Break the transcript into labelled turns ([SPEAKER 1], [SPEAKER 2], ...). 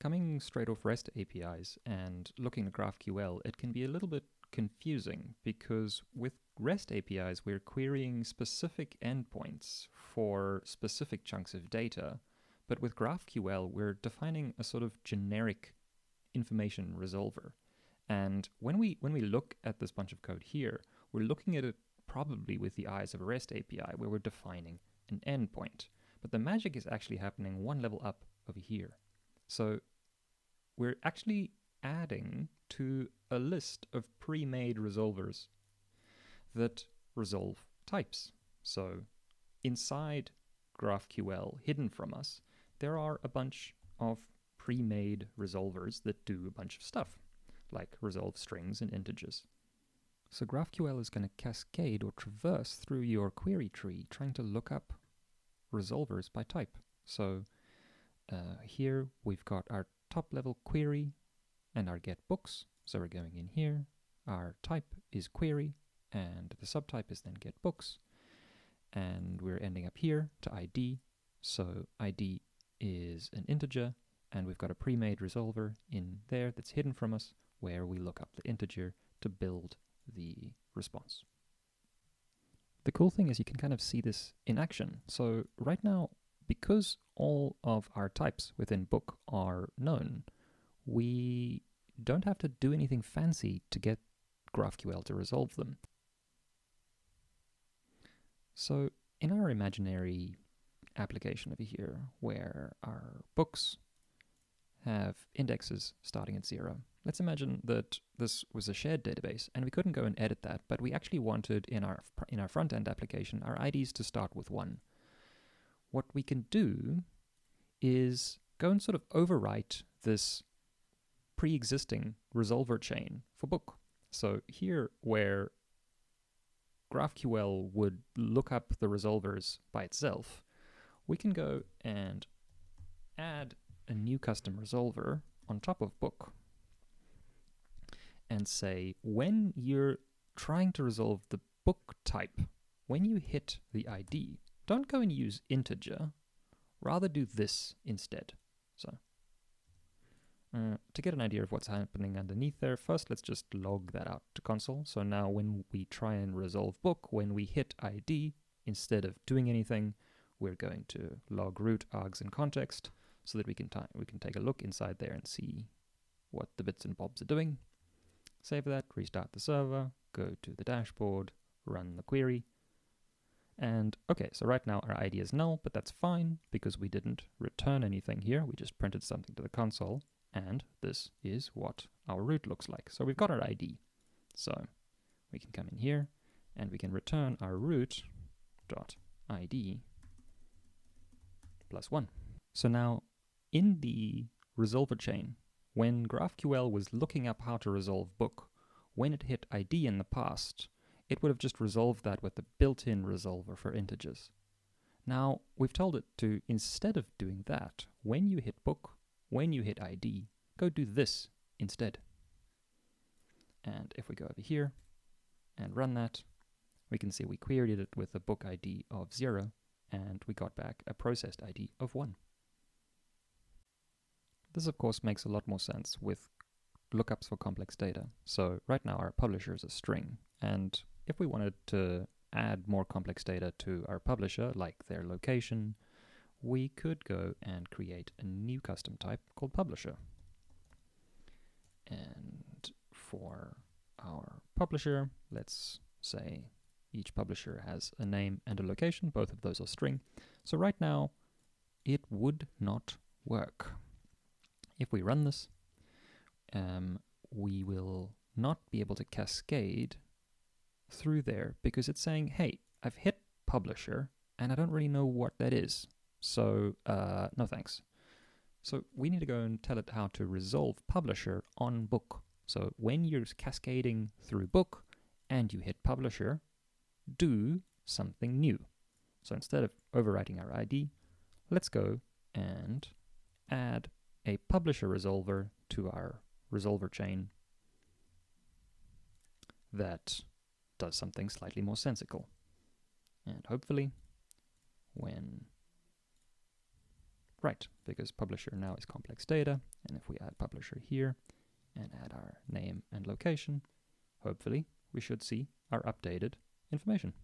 [SPEAKER 1] Coming straight off REST APIs and looking at GraphQL, it can be a little bit confusing because with REST APIs, we're querying specific endpoints for specific chunks of data. But with GraphQL, we're defining a sort of generic information resolver. And when we look at this bunch of code here, we're looking at it probably with the eyes of a REST API where we're defining an endpoint. But the magic is actually happening one level up over here. So we're actually adding to a list of pre-made resolvers that resolve types. So inside GraphQL, hidden from us, there are a bunch of pre-made resolvers that do a bunch of stuff, like resolve strings and integers. So GraphQL is going to cascade or traverse through your query tree, trying to look up resolvers by type. So here we've got our top level query and our get books. So we're going in here, our type is query, and the subtype is then get books. And we're ending up here to ID. So ID is an integer, and we've got a pre-made resolver in there that's hidden from us, where we look up the integer to build the response. The cool thing is you can kind of see this in action. So right now, because all of our types within book are known, we don't have to do anything fancy to get GraphQL to resolve them. So in our imaginary application over here, where our books have indexes starting at 0, let's imagine that this was a shared database and we couldn't go and edit that, but we actually wanted in our front-end application our IDs to start with 1. What we can do is go and sort of overwrite this pre-existing resolver chain for book. So here where GraphQL would look up the resolvers by itself, we can go and add a new custom resolver on top of book and say, when you're trying to resolve the book type, when you hit the ID, don't go and use integer, rather do this instead. So to get an idea of what's happening underneath there, first let's just log that out to console. So now when we try and resolve book, when we hit ID, instead of doing anything, we're going to log root, args, and context so that we can take a look inside there and see what the bits and bobs are doing. Save that, restart the server, go to the dashboard, run the query. And okay, so right now our ID is null, but that's fine because we didn't return anything here. We just printed something to the console, and this is what our root looks like. So we've got our ID. So we can come in here and we can return our root.id +1. So now in the resolver chain, when GraphQL was looking up how to resolve book, when it hit ID in the past, it would have just resolved that with the built-in resolver for integers. Now, we've told it to, instead of doing that, when you hit book, when you hit ID, go do this instead. And if we go over here and run that, we can see we queried it with a book ID of 0, and we got back a processed ID of 1. This, of course, makes a lot more sense with lookups for complex data. So right now our publisher is a string, and if we wanted to add more complex data to our publisher, like their location, we could go and create a new custom type called publisher. And for our publisher, let's say each publisher has a name and a location. Both of those are string. So right now, it would not work. If we run this, we will not be able to cascade through there because it's saying, hey, I've hit publisher and I don't really know what that is. So no thanks. So we need to go and tell it how to resolve publisher on book. So when you're cascading through book and you hit publisher, do something new. So instead of overwriting our ID, let's go and add a publisher resolver to our resolver chain that does something slightly more sensical. And hopefully, when Right, because publisher now is complex data, and if we add publisher here and add our name and location, hopefully we should see our updated information.